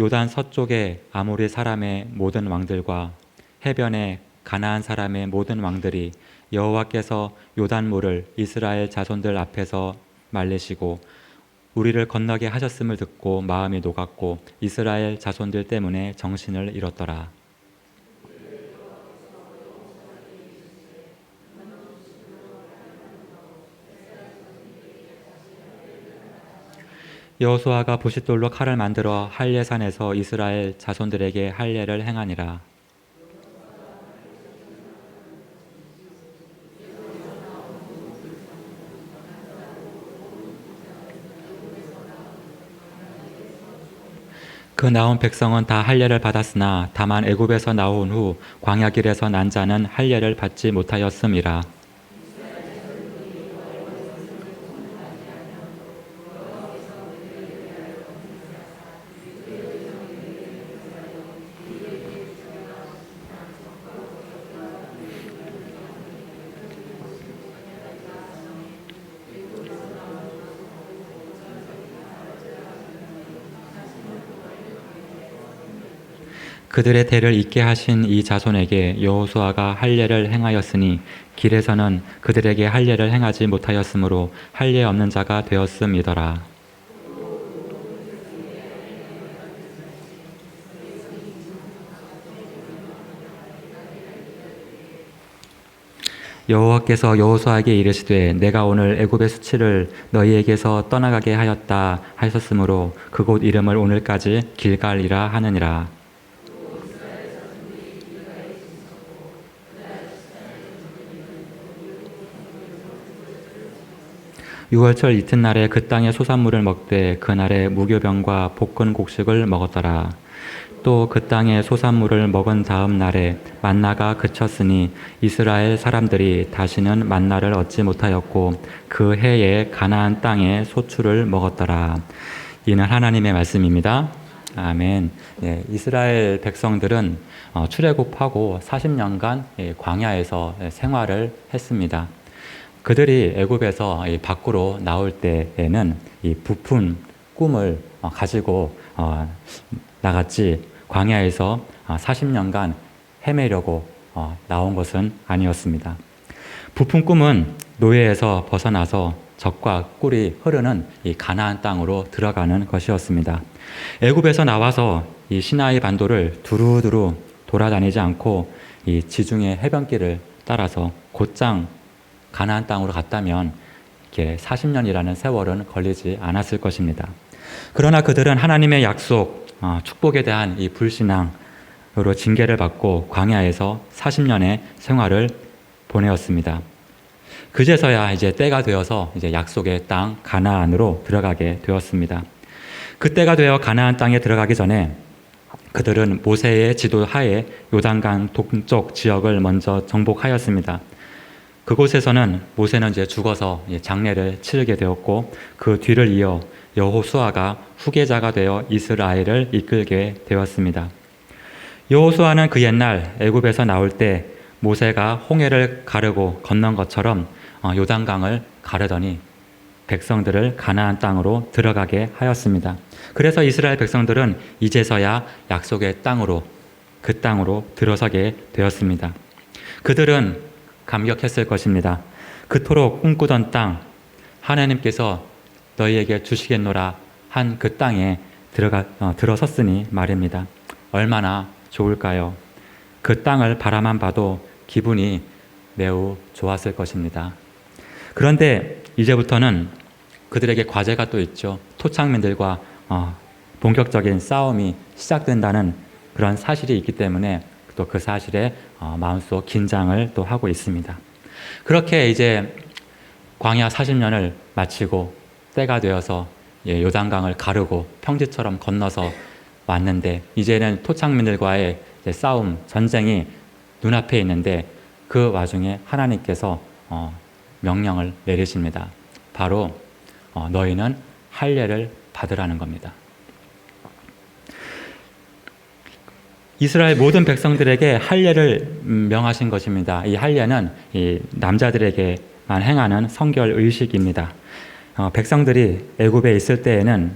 요단 서쪽의 아모리 사람의 모든 왕들과 해변의 가나안 사람의 모든 왕들이 여호와께서 요단물을 이스라엘 자손들 앞에서 말리시고 우리를 건너게 하셨음을 듣고 마음이 녹았고 이스라엘 자손들 때문에 정신을 잃었더라. 여호수아가 부싯돌로 칼을 만들어 할례산에서 이스라엘 자손들에게 할례를 행하니라. 그 나온 백성은 다 할례를 받았으나 다만 애굽에서 나온 후 광야길에서 난 자는 할례를 받지 못하였음이라. 그들의 대를 잇게 하신 이 자손에게 여호수아가 할례를 행하였으니 길에서는 그들에게 할례를 행하지 못하였으므로 할례 없는 자가 되었음이더라. 여호와께서 여호수아에게 이르시되 내가 오늘 애굽의 수치를 너희에게서 떠나가게 하였다 하셨으므로 그곳 이름을 오늘까지 길갈이라 하느니라. 유월절 이튿날에 그 땅의 소산물을 먹되 그날에 무교병과 볶은 곡식을 먹었더라. 또 그 땅의 소산물을 먹은 다음 날에 만나가 그쳤으니 이스라엘 사람들이 다시는 만나를 얻지 못하였고 그 해에 가나안 땅의 소출을 먹었더라. 이는 하나님의 말씀입니다. 아멘. 네, 이스라엘 백성들은 출애굽하고 40년간 광야에서 생활을 했습니다. 그들이 애굽에서 밖으로 나올 때에는 이 부푼 꿈을 가지고 나갔지 광야에서 40년간 헤매려고 나온 것은 아니었습니다. 부푼 꿈은 노예에서 벗어나서 젖과 꿀이 흐르는 이 가나안 땅으로 들어가는 것이었습니다. 애굽에서 나와서 이 시나이 반도를 두루두루 돌아다니지 않고 이 지중해 해변길을 따라서 곧장 가나안 땅으로 갔다면 이렇게 40년이라는 세월은 걸리지 않았을 것입니다. 그러나 그들은 하나님의 약속, 축복에 대한 이 불신앙으로 징계를 받고 광야에서 40년의 생활을 보내었습니다. 그제서야 이제 때가 되어서 이제 약속의 땅 가나안으로 들어가게 되었습니다. 그때가 되어 가나안 땅에 들어가기 전에 그들은 모세의 지도 하에 요단강 동쪽 지역을 먼저 정복하였습니다. 그곳에서는 모세는 이제 죽어서 장례를 치르게 되었고 그 뒤를 이어 여호수아가 후계자가 되어 이스라엘을 이끌게 되었습니다. 여호수아는 그 옛날 애굽에서 나올 때 모세가 홍해를 가르고 건넌 것처럼 요단강을 가르더니 백성들을 가나안 땅으로 들어가게 하였습니다. 그래서 이스라엘 백성들은 이제서야 약속의 땅으로 그 땅으로 들어서게 되었습니다. 그들은 감격했을 것입니다. 그토록 꿈꾸던 땅, 하나님께서 너희에게 주시겠노라 한 그 땅에 들어섰으니 말입니다. 얼마나 좋을까요? 그 땅을 바라만 봐도 기분이 매우 좋았을 것입니다. 그런데 이제부터는 그들에게 과제가 또 있죠. 토착민들과 본격적인 싸움이 시작된다는 그런 사실이 있기 때문에 또 그 사실에 마음속 긴장을 또 하고 있습니다. 그렇게 이제 광야 40년을 마치고 때가 되어서 요단강을 가르고 평지처럼 건너서 왔는데 이제는 토착민들과의 싸움, 전쟁이 눈앞에 있는데 그 와중에 하나님께서 명령을 내리십니다. 바로 너희는 할례를 받으라는 겁니다. 이스라엘 모든 백성들에게 할례를 명하신 것입니다. 이 할례는 이 남자들에게만 행하는 성결 의식입니다. 백성들이 애굽에 있을 때에는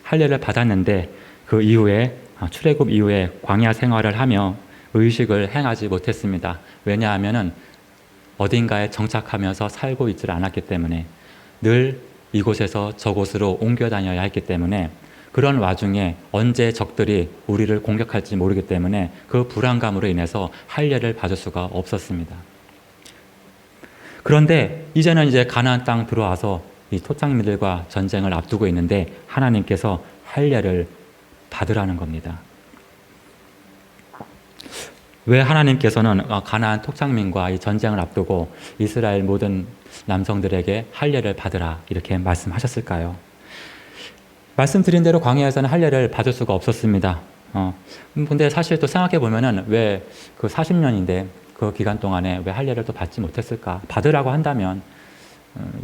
할례를 받았는데 그 이후에 출애굽 이후에 광야 생활을 하며 의식을 행하지 못했습니다. 왜냐하면은 어딘가에 정착하면서 살고 있지 않았기 때문에 늘 이곳에서 저곳으로 옮겨 다녀야 했기 때문에 그런 와중에 언제 적들이 우리를 공격할지 모르기 때문에 그 불안감으로 인해서 할례를 받을 수가 없었습니다. 그런데 이제는 이제 가나안 땅 들어와서 이 토착민들과 전쟁을 앞두고 있는데 하나님께서 할례를 받으라는 겁니다. 왜 하나님께서는 가나안 토착민과 이 전쟁을 앞두고 이스라엘 모든 남성들에게 할례를 받으라 이렇게 말씀하셨을까요? 말씀드린 대로 광야에서는 할례를 받을 수가 없었습니다. 근데 사실 또 생각해 보면은 왜 그 40년인데 그 기간 동안에 왜 할례를 또 받지 못했을까? 받으라고 한다면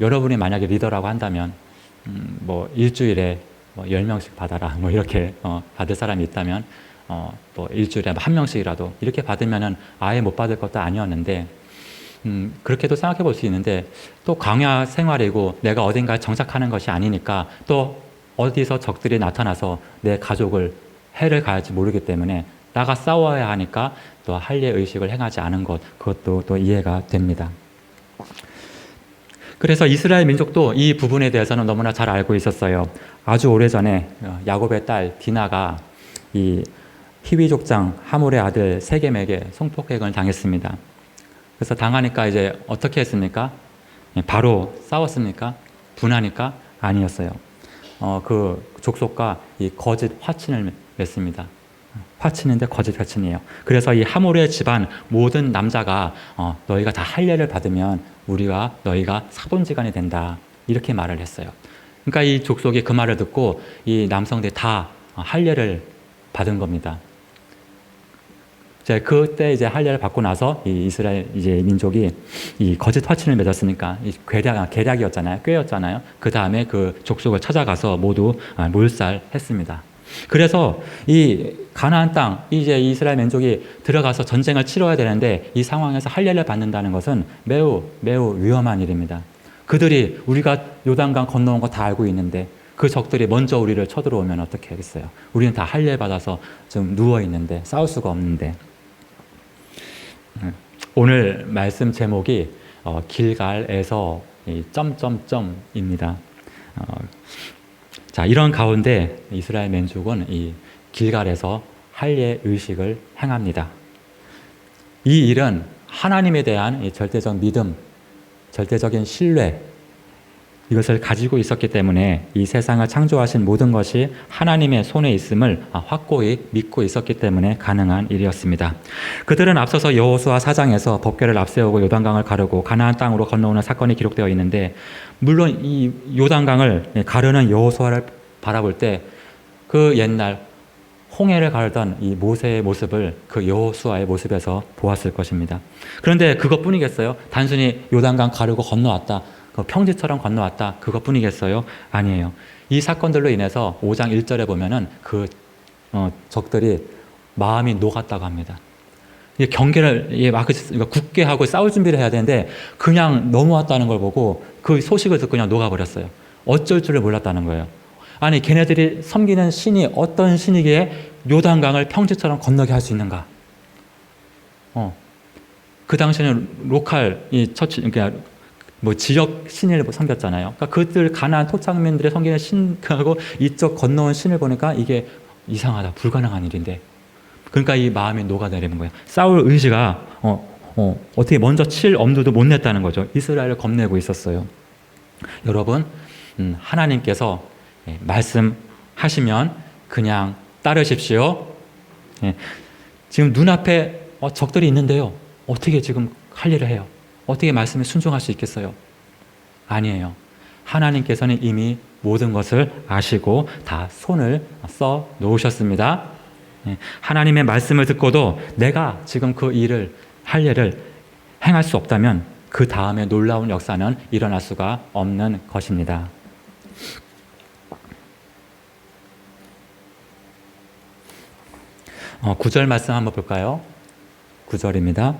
여러분이 만약에 리더라고 한다면 뭐 일주일에 뭐 10명씩 받아라 뭐 이렇게 받을 사람이 있다면 뭐 일주일에 한 명씩이라도 이렇게 받으면은 아예 못 받을 것도 아니었는데 그렇게도 생각해 볼 수 있는데 또 광야 생활이고 내가 어딘가에 정착하는 것이 아니니까 또 어디서 적들이 나타나서 내 가족을 해를 가할지 모르기 때문에 나가 싸워야 하니까 또 할례 의식을 행하지 않은 것 그것도 또 이해가 됩니다. 그래서 이스라엘 민족도 이 부분에 대해서는 너무나 잘 알고 있었어요. 아주 오래전에 야곱의 딸 디나가 이 히위 족장 하몰의 아들 세겜에게 성폭행을 당했습니다. 그래서 당하니까 이제 어떻게 했습니까? 바로 싸웠습니까? 분하니까? 아니었어요. 그 족속과 이 거짓 화친을 맺습니다. 화친인데 거짓 화친이에요. 그래서 이 하몰의 집안 모든 남자가 너희가 다 할례를 받으면 너희가 사돈지간이 된다. 이렇게 말을 했어요. 그러니까 이 족속이 그 말을 듣고 이 남성들이 다 할례를 받은 겁니다. 그때 이제 할례를 받고 나서 이 이스라엘 이제 민족이 이 거짓 화친을 맺었으니까 이 계략이었잖아요. 꾀였잖아요. 그 다음에 그 족속을 찾아가서 모두 몰살했습니다. 그래서 이 가나안 땅 이제 이스라엘 민족이 들어가서 전쟁을 치러야 되는데 이 상황에서 할례를 받는다는 것은 매우 매우 위험한 일입니다. 그들이 우리가 요단강 건너온 거 다 알고 있는데 그 적들이 먼저 우리를 쳐들어오면 어떻게 하겠어요? 우리는 다 할례 받아서 좀 누워 있는데 싸울 수가 없는데. 오늘 말씀 제목이 길갈에서 점점점입니다. 자, 이런 가운데 이스라엘 민족은 이 길갈에서 할례 의식을 행합니다. 이 일은 하나님에 대한 이 절대적 믿음, 절대적인 신뢰 이것을 가지고 있었기 때문에 이 세상을 창조하신 모든 것이 하나님의 손에 있음을 확고히 믿고 있었기 때문에 가능한 일이었습니다. 그들은 앞서서 여호수아 4장에서 법궤를 앞세우고 요단강을 가르고 가나안 땅으로 건너오는 사건이 기록되어 있는데 물론 이 요단강을 가르는 여호수아를 바라볼 때 그 옛날 홍해를 가르던 이 모세의 모습을 그 여호수아의 모습에서 보았을 것입니다. 그런데 그것뿐이겠어요? 단순히 요단강 가르고 건너왔다. 평지처럼 건너왔다. 그것뿐이겠어요? 아니에요. 이 사건들로 인해서 5장 1절에 보면은 그 적들이 마음이 녹았다고 합니다. 경계를 막 굳게 하고 싸울 준비를 해야 되는데 그냥 넘어왔다는 걸 보고 그 소식을 듣고 그냥 녹아버렸어요. 어쩔 줄을 몰랐다는 거예요. 아니 걔네들이 섬기는 신이 어떤 신이기에 요단강을 평지처럼 건너게 할 수 있는가? 그 당시에는 로컬 이 처치 그러니까 뭐 지역 신을 섬겼잖아요. 그러니까 그들 가나안 토착민들의 섬기는 신하고 이쪽 건너온 신을 보니까 이게 이상하다, 불가능한 일인데. 그러니까 이 마음이 녹아내리는 거예요. 싸울 의지가 어떻게 먼저 칠 엄두도 못 냈다는 거죠. 이스라엘을 겁내고 있었어요. 여러분, 하나님께서 말씀하시면 그냥 따르십시오. 지금 눈앞에 적들이 있는데요. 어떻게 지금 할 일을 해요? 어떻게 말씀에 순종할 수 있겠어요? 아니에요. 하나님께서는 이미 모든 것을 아시고 다 손을 써 놓으셨습니다. 하나님의 말씀을 듣고도 내가 지금 그 일을 할 일을 행할 수 없다면 그 다음에 놀라운 역사는 일어날 수가 없는 것입니다. 구절 말씀 한번 볼까요? 9절입니다.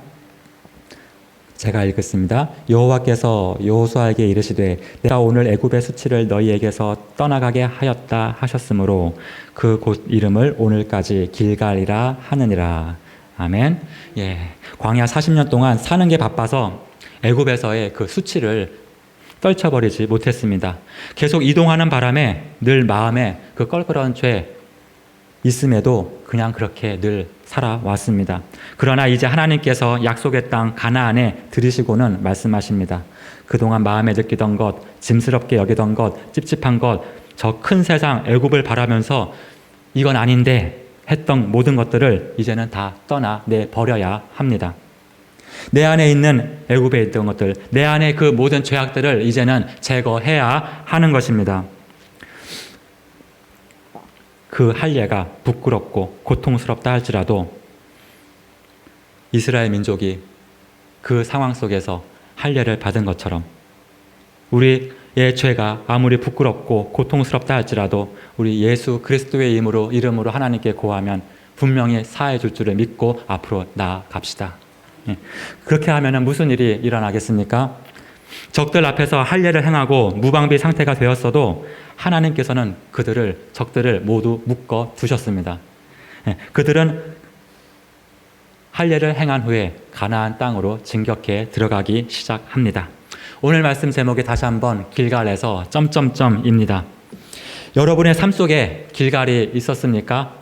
제가 읽겠습니다. 여호와께서 여호수아에게 이르시되 내가 오늘 애굽의 수치를 너희에게서 떠나가게 하였다 하셨으므로 그 곳 이름을 오늘까지 길갈이라 하느니라. 아멘. 예, 광야 40년 동안 사는 게 바빠서 애굽에서의 그 수치를 떨쳐버리지 못했습니다. 계속 이동하는 바람에 늘 마음에 그 껄끄러운 죄 있음에도 그냥 그렇게 늘 살아왔습니다. 그러나 이제 하나님께서 약속의 땅 가나안에 들이시고는 말씀하십니다. 그동안 마음에 느끼던 것, 짐스럽게 여기던 것, 찝찝한 것, 저 큰 세상 애굽을 바라면서 이건 아닌데 했던 모든 것들을 이제는 다 떠나내 버려야 합니다. 내 안에 있는 애굽에 있던 것들, 내 안에 그 모든 죄악들을 이제는 제거해야 하는 것입니다. 그 할례가 부끄럽고 고통스럽다 할지라도 이스라엘 민족이 그 상황 속에서 할례를 받은 것처럼 우리의 죄가 아무리 부끄럽고 고통스럽다 할지라도 우리 예수 그리스도의 이름으로 하나님께 고하면 분명히 사해 줄 줄을 믿고 앞으로 나아갑시다. 그렇게 하면 무슨 일이 일어나겠습니까? 적들 앞에서 할례를 행하고 무방비 상태가 되었어도 하나님께서는 적들을 모두 묶어 두셨습니다. 그들은 할례를 행한 후에 가나안 땅으로 진격해 들어가기 시작합니다. 오늘 말씀 제목이 다시 한번 길갈에서 점점점입니다. 여러분의 삶 속에 길갈이 있었습니까?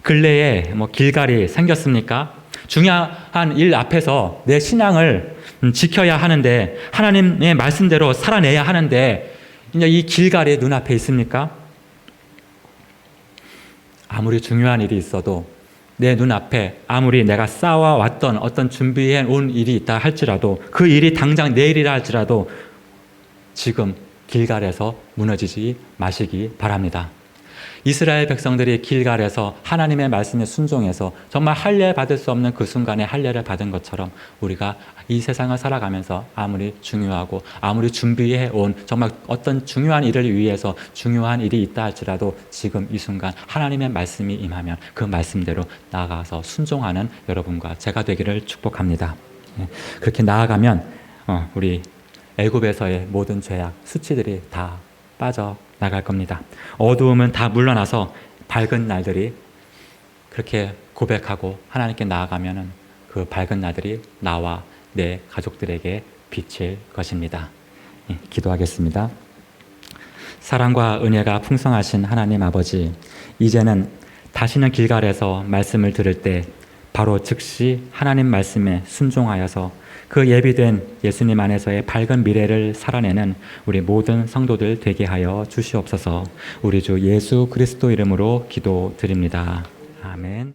근래에 길갈이 생겼습니까? 중요한 일 앞에서 내 신앙을 지켜야 하는데 하나님의 말씀대로 살아내야 하는데 이제 이 길갈이 눈앞에 있습니까? 아무리 중요한 일이 있어도 내 눈앞에 아무리 내가 쌓아왔던 어떤 준비해 온 일이 있다 할지라도 그 일이 당장 내일이라 할지라도 지금 길갈에서 무너지지 마시기 바랍니다. 이스라엘 백성들이 길갈에서 하나님의 말씀에 순종해서 정말 할례 받을 수 없는 그 순간에 할례를 받은 것처럼 우리가 이 세상을 살아가면서 아무리 중요하고 아무리 준비해 온 정말 어떤 중요한 일을 위해서 중요한 일이 있다 할지라도 지금 이 순간 하나님의 말씀이 임하면 그 말씀대로 나아가서 순종하는 여러분과 제가 되기를 축복합니다. 그렇게 나아가면 우리 애굽에서의 모든 죄악, 수치들이 다 빠져나갈 겁니다. 어두움은 다 물러나서 밝은 날들이 그렇게 고백하고 하나님께 나아가면 그 밝은 날들이 나와 내 가족들에게 비칠 것입니다. 기도하겠습니다. 사랑과 은혜가 풍성하신 하나님 아버지, 이제는 다시는 길갈에서 말씀을 들을 때 바로 즉시 하나님 말씀에 순종하여서 그 예비된 예수님 안에서의 밝은 미래를 살아내는 우리 모든 성도들 되게 하여 주시옵소서. 우리 주 예수 그리스도 이름으로 기도드립니다. 아멘.